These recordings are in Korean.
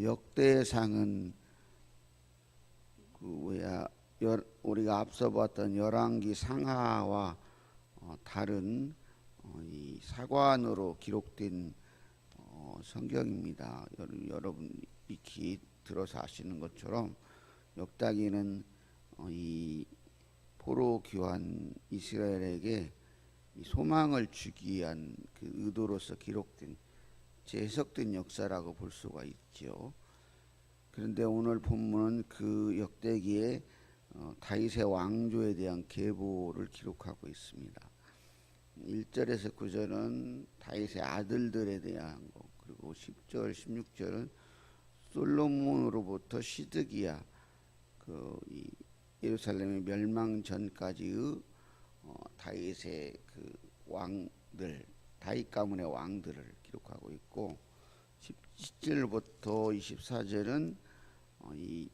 역대상은 우리가 앞서 봤던 열왕기 상하와 다른 이 사관으로 기록된 성경입니다. 여러분 익히 들어서 아시는 것처럼 역다기는 이 포로 귀환 이스라엘에게 이 소망을 주기 위한 그 의도로서 기록된 재해석된 역사라고 볼 수가 있죠. 그런데 오늘 본문은 그 역대기에 다윗의 왕조에 대한 계보를 기록하고 있습니다. 1절에서 9절은 다윗의 아들들에 대한 것, 그리고 10절, 16절은 솔로몬으로부터 시드기야 이 예루살렘의 멸망 전까지의 다윗의 그 왕들, 다윗 가문의 왕들을 기록하고 있고, 17절부터 24절은 이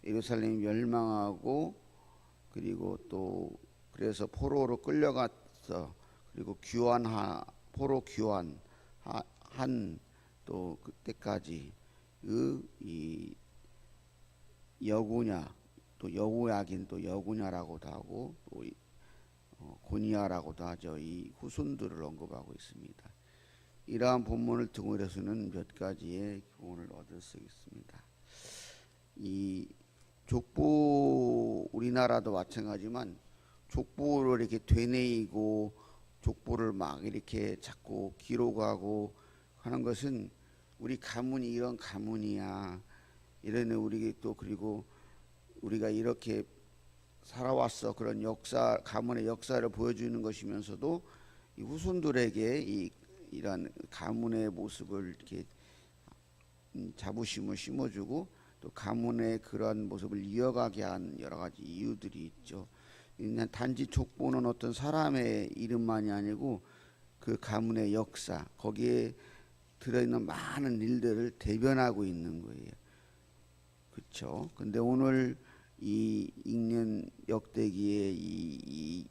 예루살렘이 멸망하고, 그리고 또 그래서 포로로 끌려가서 그리고 포로 귀환한 또 그때까지 이 여구냐, 또 여호야긴, 또 여구냐라고도 하고, 또 고니야라고도 하죠. 이 후손들을 언급하고 있습니다. 이러한 본문을 등으로서는 몇 가지의 교훈을 얻을 수 있습니다. 이 족보, 우리나라도 마찬가지지만 족보를 이렇게 되뇌이고 족보를 막 이렇게 자꾸 기록하고 하는 것은 우리 가문이 이런 가문이야, 이런 우리 또 그리고 우리가 이렇게 살아왔어, 그런 역사, 가문의 역사를 보여주는 것이면서도 이 후손들에게 이런 가문의 모습을 이렇게 자부심을 심어주고 또 가문의 그러한 모습을 이어가게 한 여러 가지 이유들이 있죠. 그냥 단지 족보는 어떤 사람의 이름만이 아니고 그 가문의 역사, 거기에 들어있는 많은 일들을 대변하고 있는 거예요. 그렇죠? 근데 오늘 이 읽는 역대기의 이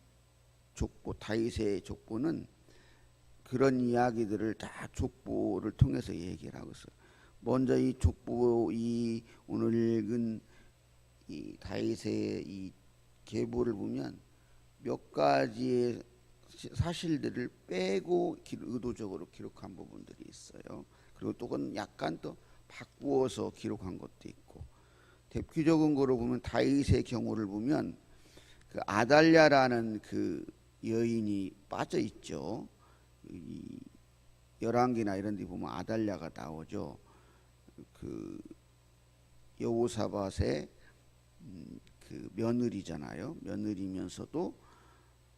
족보, 다윗의 족보는 그런 이야기들을 다 족보를 통해서 얘기를 하고 있어요. 먼저 이 족보, 이 오늘 읽은 이 다윗의 이 계보를 보면 몇 가지의 사실들을 빼고 의도적으로 기록한 부분들이 있어요. 그리고 또 그건 약간 또 바꾸어서 기록한 것도 있고, 대표적인 거로 보면 다윗의 경우를 보면 그 아달랴라는 그 여인이 빠져 있죠. 이 열왕기나 이런 데 보면 아달랴가 나오죠. 그 여호사밧의 그 며느리잖아요. 며느리면서도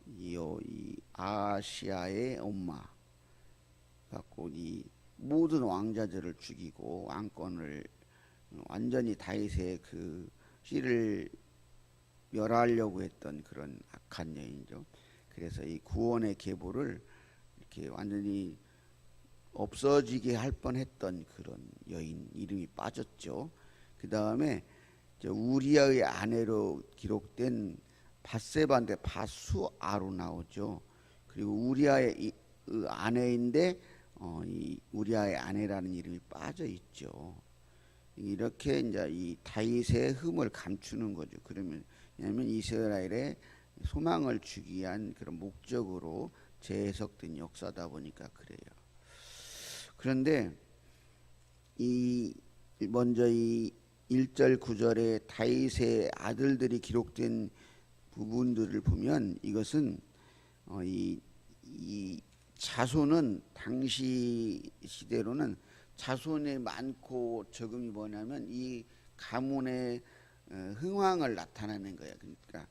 이 아시아의 엄마 갖고 이 모든 왕자들을 죽이고 왕권을 완전히 다윗의 그 씨를 멸하려고 했던 그런 악한 여인이죠. 그래서 이 구원의 계보를 이렇게 완전히 없어지게 할 뻔했던 그런 여인 이름이 빠졌죠. 그 다음에 우리아의 아내로 기록된 밧세바인데 밧수아로 나오죠. 그리고 우리아의 아내인데 이 우리아의 아내라는 이름이 빠져 있죠. 이렇게 이제 이 다윗의 흠을 감추는 거죠. 왜냐하면 이스라엘의 소망을 주기 위한 그런 목적으로 재해석된 역사다 보니까 그래요. 그런데 먼저 이 1절 9절에 다윗의 아들들이 기록된 부분들을 보면 이것은 이 자손은 당시 시대로는 자손이 많고 적음이 뭐냐면 이 가문의 흥왕을 나타내는 거예요. 그러니까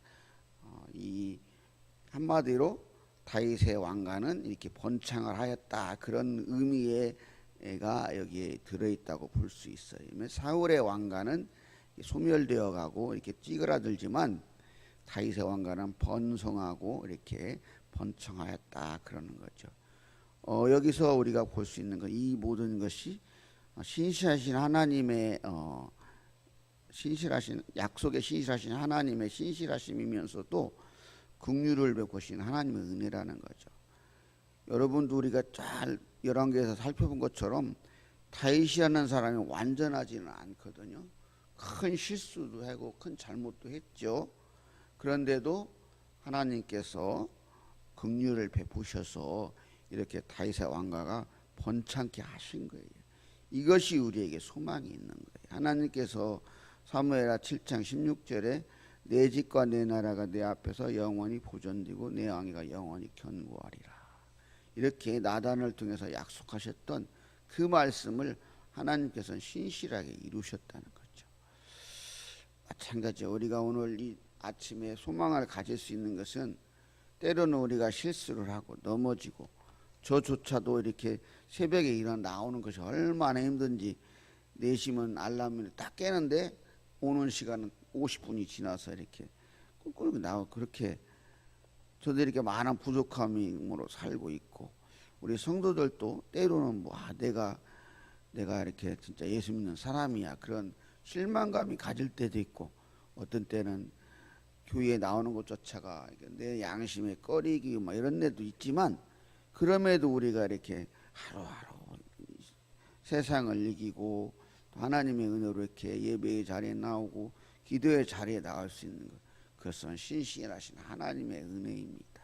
이 한마디로 다윗의 왕가는 이렇게 번창을 하였다, 그런 의미가 여기에 들어있다고 볼 수 있어요. 사울의 왕가는 소멸되어 가고 이렇게 찌그라들지만 다윗의 왕가는 번성하고 이렇게 번창하였다, 그러는 거죠. 여기서 우리가 볼 수 있는 건 이 모든 것이 신실하신 하나님의 약속의 신실하신 하나님의 신실하심이면서도 긍휼을 베푸신 하나님의 은혜라는 거죠. 여러분도 우리가 잘 열왕기에서 살펴본 것처럼 다윗이라는 사람이 완전하지는 않거든요. 큰 실수도 하고 큰 잘못도 했죠. 그런데도 하나님께서 긍휼을 베푸셔서 이렇게 다윗의 왕가가 번창케 하신 거예요. 이것이 우리에게 소망이 있는 거예요. 하나님께서 사무엘하 7장 16절에 내 집과 내 나라가 내 앞에서 영원히 보존되고 내 왕위가 영원히 견고하리라. 이렇게 나단을 통해서 약속하셨던 그 말씀을 하나님께서는 신실하게 이루셨다는 거죠. 마찬가지로 우리가 오늘 이 아침에 소망을 가질 수 있는 것은 때로는 우리가 실수를 하고 넘어지고 저조차도 이렇게 새벽에 일어나 나오는 것이 얼마나 힘든지 내시면 알람을 딱 깨는데 오는 시간은 50분이 지나서 이렇게 꿀꿀 나오고 그렇게 저도 이렇게 많은 부족함으로 살고 있고 우리 성도들도 때로는 내가 이렇게 진짜 예수 믿는 사람이야 그런 실망감이 가질 때도 있고 어떤 때는 교회에 나오는 것조차가 내 양심에 꺼리기 이런 데도 있지만 그럼에도 우리가 이렇게 하루하루 세상을 이기고 하나님의 은혜로 이렇게 예배의 자리에 나오고 기도의 자리에 나올 수 있는 것 그것은 신실하신 하나님의 은혜입니다.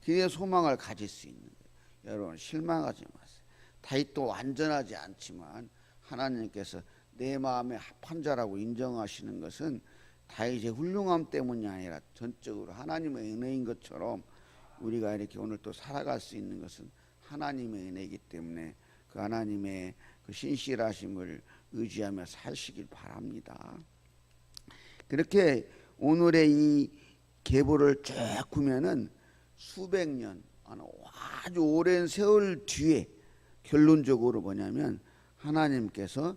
그의 소망을 가질 수 있는 거예요. 여러분 실망하지 마세요. 다윗도 완전하지 않지만 하나님께서 내 마음에 합한 자라고 인정하시는 것은 다윗의 훌륭함 때문이 아니라 전적으로 하나님의 은혜인 것처럼 우리가 이렇게 오늘 또 살아갈 수 있는 것은 하나님의 은혜이기 때문에 그 하나님의 그 신실하심을 의지하며 사시길 바랍니다. 그렇게 오늘의 이 계보를 쭉 보면은 수백 년 아주 오랜 세월 뒤에 결론적으로 뭐냐면 하나님께서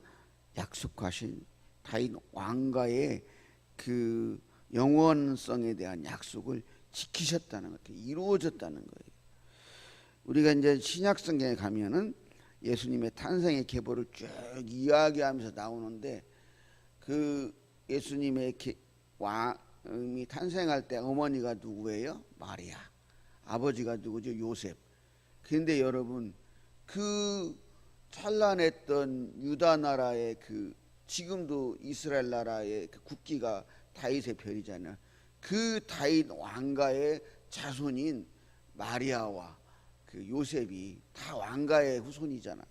약속하신 다윗 왕가의 그 영원성에 대한 약속을 지키셨다는 것, 이루어졌다는 거예요. 우리가 이제 신약성경에 가면은 예수님의 탄생의 계보를 쭉 이야기하면서 나오는데 그 예수님의 왕이 탄생할 때 어머니가 누구예요? 마리아. 아버지가 누구죠? 요셉. 그런데 여러분 그 찬란했던 유다 나라의 그 지금도 이스라엘 나라의 그 국기가 다윗의 별이잖아요. 그 다윗 왕가의 자손인 마리아와 그 요셉이 다 왕가의 후손이잖아요.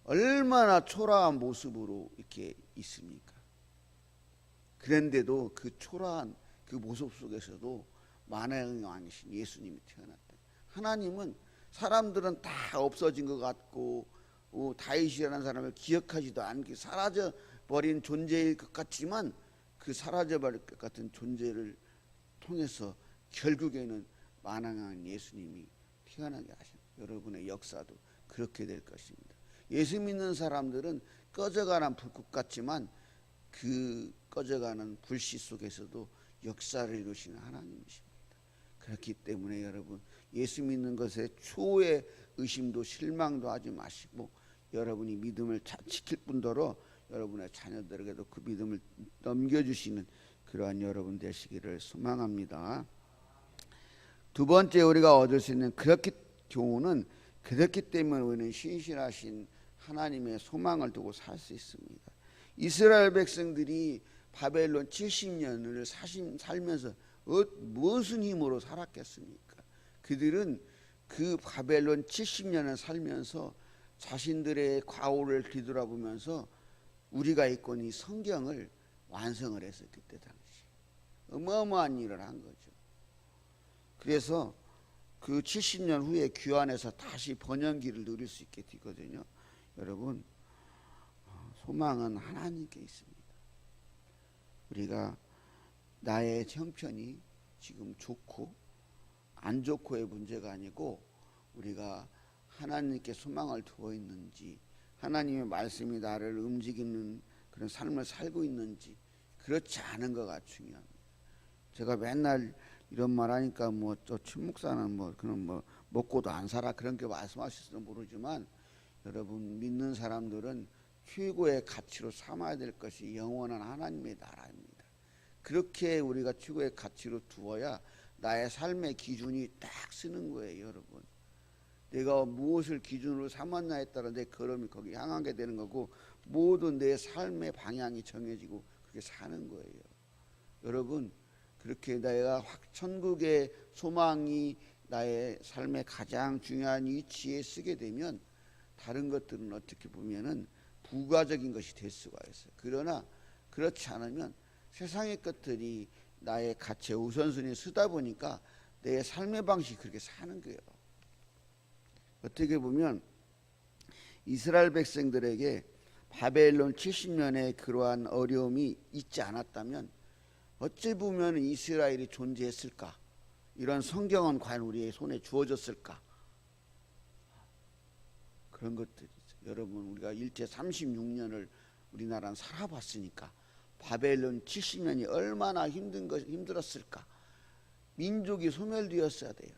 얼마나 초라한 모습으로 이렇게 있습니까? 그런데도 그 초라한 그 모습 속에서도 만왕의 왕이신 예수님이 태어났다. 하나님은 사람들은 다 없어진 것 같고 다윗이라는 사람을 기억하지도 않게 사라져 버린 존재일 것 같지만 그 사라져 버릴 것 같은 존재를 통해서 결국에는 만왕의 예수님이 태어나게 하신 여러분의 역사도 그렇게 될 것입니다. 예수 믿는 사람들은 꺼져가는 불꽃 같지만 그 꺼져가는 불씨 속에서도 역사를 이루시는 하나님이십니다. 그렇기 때문에 여러분 예수 믿는 것에 초의 의심도 실망도 하지 마시고 여러분이 믿음을 지킬 뿐더러 여러분의 자녀들에게도 그 믿음을 넘겨주시는 그러한 여러분 되시기를 소망합니다. 두 번째 우리가 얻을 수 있는 교훈은 그렇기 때문에 우리는 신실하신 하나님의 소망을 두고 살 수 있습니다. 이스라엘 백성들이 바벨론 70년을 살면서 무슨 힘으로 살았겠습니까? 그들은 그 바벨론 70년을 살면서 자신들의 과오를 뒤돌아보면서 우리가 읽고 있는 이 성경을 완성을 했어요. 그때 당시 어마어마한 일을 한 거죠. 그래서 그 70년 후에 귀환해서 다시 번영기를 누릴 수 있게 되거든요. 여러분 소망은 하나님께 있습니다. 우리가 나의 형편이 지금 좋고 안 좋고의 문제가 아니고 우리가 하나님께 소망을 두고 있는지 하나님의 말씀이 나를 움직이는 그런 삶을 살고 있는지 그렇지 않은 거가 중요합니다. 제가 맨날 이런 말 하니까 저 최목사는 그런 먹고도 안 살아 그런 게 말씀하실지도 모르지만 여러분 믿는 사람들은 최고의 가치로 삼아야 될 것이 영원한 하나님의 나라입니다. 그렇게 우리가 최고의 가치로 두어야 나의 삶의 기준이 딱 쓰는 거예요. 여러분 내가 무엇을 기준으로 삼았냐에 따라 내 걸음이 거기 향하게 되는 거고, 모든 내 삶의 방향이 정해지고 그렇게 사는 거예요. 여러분, 그렇게 내가 천국의 소망이 나의 삶의 가장 중요한 위치에 쓰게 되면 다른 것들은 어떻게 보면은 부가적인 것이 될 수가 있어요. 그러나 그렇지 않으면 세상의 것들이 나의 가치의 우선순위에 쓰다 보니까 내 삶의 방식이 그렇게 사는 거예요. 어떻게 보면 이스라엘 백성들에게 바벨론 70년의 그러한 어려움이 있지 않았다면 어찌 보면 이스라엘이 존재했을까? 이런 성경은 과연 우리의 손에 주어졌을까? 그런 것들이죠. 여러분, 우리가 일제 36년을 우리나라는 살아봤으니까 바벨론 70년이 얼마나 힘들었을까? 민족이 소멸되었어야 돼요.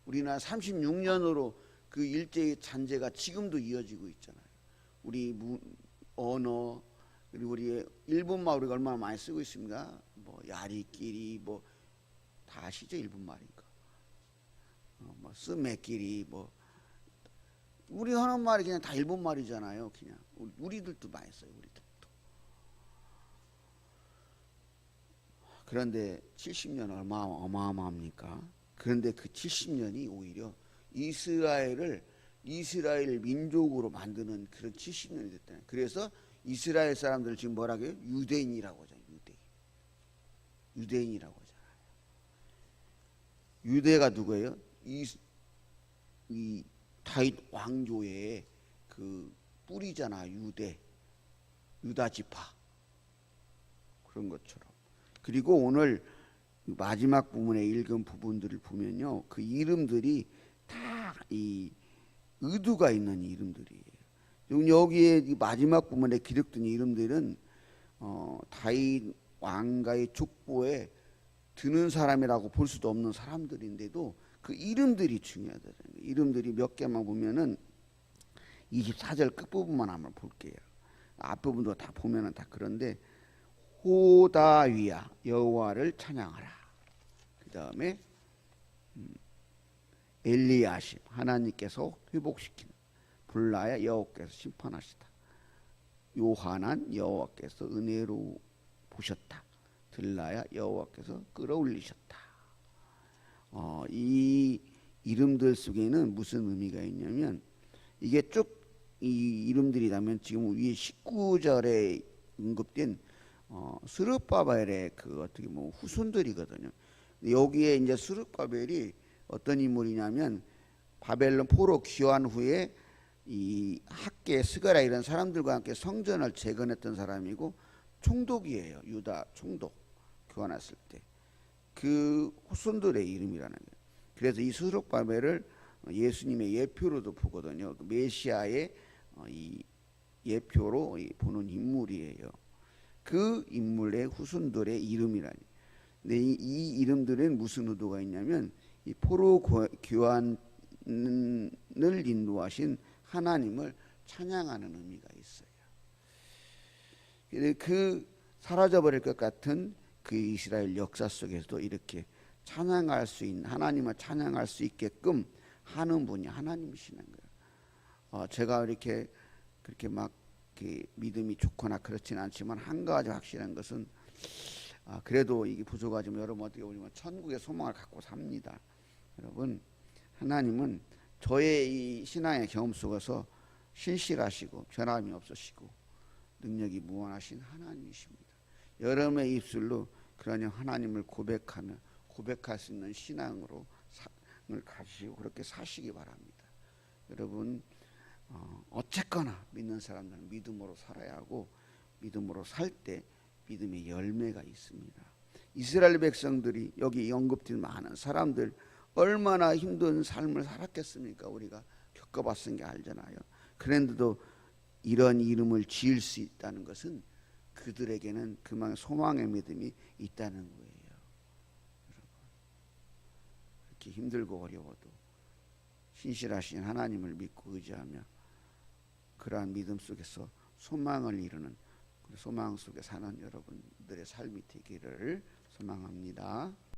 우리나라 36년으로 그 일제의 잔재가 지금도 이어지고 있잖아요. 우리 언어, 그리고 우리 일본말 우리가 얼마나 많이 쓰고 있습니까? 뭐 야리끼리 뭐 다 아시죠? 일본말인 거. 뭐 스메끼리 뭐 우리 하는 말이 그냥 다 일본말이잖아요. 그냥 우리들도 많이 써요. 우리들도. 그런데 70년 얼마나 어마어마합니까? 그런데 그 70년이 오히려 이스라엘 민족으로 만드는 그런 70년이 됐다는. 그래서 이스라엘 사람들 지금 뭐라고 해요? 유대인이라고 하잖아요. 유대인이라고 하잖아요. 유대가 누구예요? 이 다윗 왕조의 그 뿌리잖아. 유다 지파. 그런 것처럼. 그리고 오늘 마지막 부분에 읽은 부분들을 보면요, 그 이름들이 다 이 의도가 있는 이름들이에요. 여기에 이 마지막 부분에 기록된 이름들은 다윗 왕가의 족보에 드는 사람이라고 볼 수도 없는 사람들인데도 그 이름들이 중요하다는 거예요. 이름들이 몇 개만 보면은 24절 끝부분만 한번 볼게요. 앞부분도 다 보면은 다 그런데, 호다위야 여호와를 찬양하라. 그 다음에 엘리야심 하나님께서 회복시키는, 불라야 여호와께서 심판하시다. 요하난 여호와께서 은혜로 보셨다. 들라야 여호와께서 끌어올리셨다. 이 이름들 속에는 무슨 의미가 있냐면, 이게 쭉 이 이름들이라면 지금 위에 19절에 언급된 스룹바벨의 그 어떻게 뭐 후손들이거든요. 여기에 이제 스룹바벨이 어떤 인물이냐면, 바벨론 포로 귀환 후에 이 학계 스가랴 이런 사람들과 함께 성전을 재건했던 사람이고 총독이에요. 유다 총독 교환했을 때 그 후손들의 이름이라는 거예요. 그래서 이 스룹바벨을 예수님의 예표로도 보거든요. 그 메시아의 이 예표로 보는 인물이에요. 그 인물의 후손들의 이름이라니. 근데 이 이름들은 무슨 의도가 있냐면, 이 포로 교환을 인도하신 하나님을 찬양하는 의미가 있어요. 그 사라져버릴 것 같은 그 이스라엘 역사 속에서도 이렇게 찬양할 수 있는, 하나님을 찬양할 수 있게끔 하는 분이 하나님이시는 거예요. 제가 이렇게 그렇게 막 믿음이 좋거나 그렇지는 않지만, 한 가지 확실한 것은 그래도 이게 부족하지만 여러분 어떻게 보면 천국의 소망을 갖고 삽니다. 여러분, 하나님은 저의 이 신앙의 경험 속에서 신실하시고 변함이 없으시고 능력이 무한하신 하나님이십니다. 여러분의 입술로 그러니 하나님을 고백할 수 있는 신앙으로 을 가지시고 그렇게 사시기 바랍니다. 여러분, 어쨌거나 믿는 사람들은 믿음으로 살아야 하고, 믿음으로 살 때 믿음의 열매가 있습니다. 이스라엘 백성들이 여기 언급된 많은 사람들 얼마나 힘든 삶을 살았겠습니까? 우리가 겪어봤은 게 알잖아요. 그런데도 이런 이름을 지을 수 있다는 것은 그들에게는 그만 소망의 믿음이 있다는 거예요. 여러분, 이렇게 힘들고 어려워도 신실하신 하나님을 믿고 의지하며 그러한 믿음 속에서 소망을 이루는, 소망 속에 사는 여러분들의 삶이 되기를 소망합니다.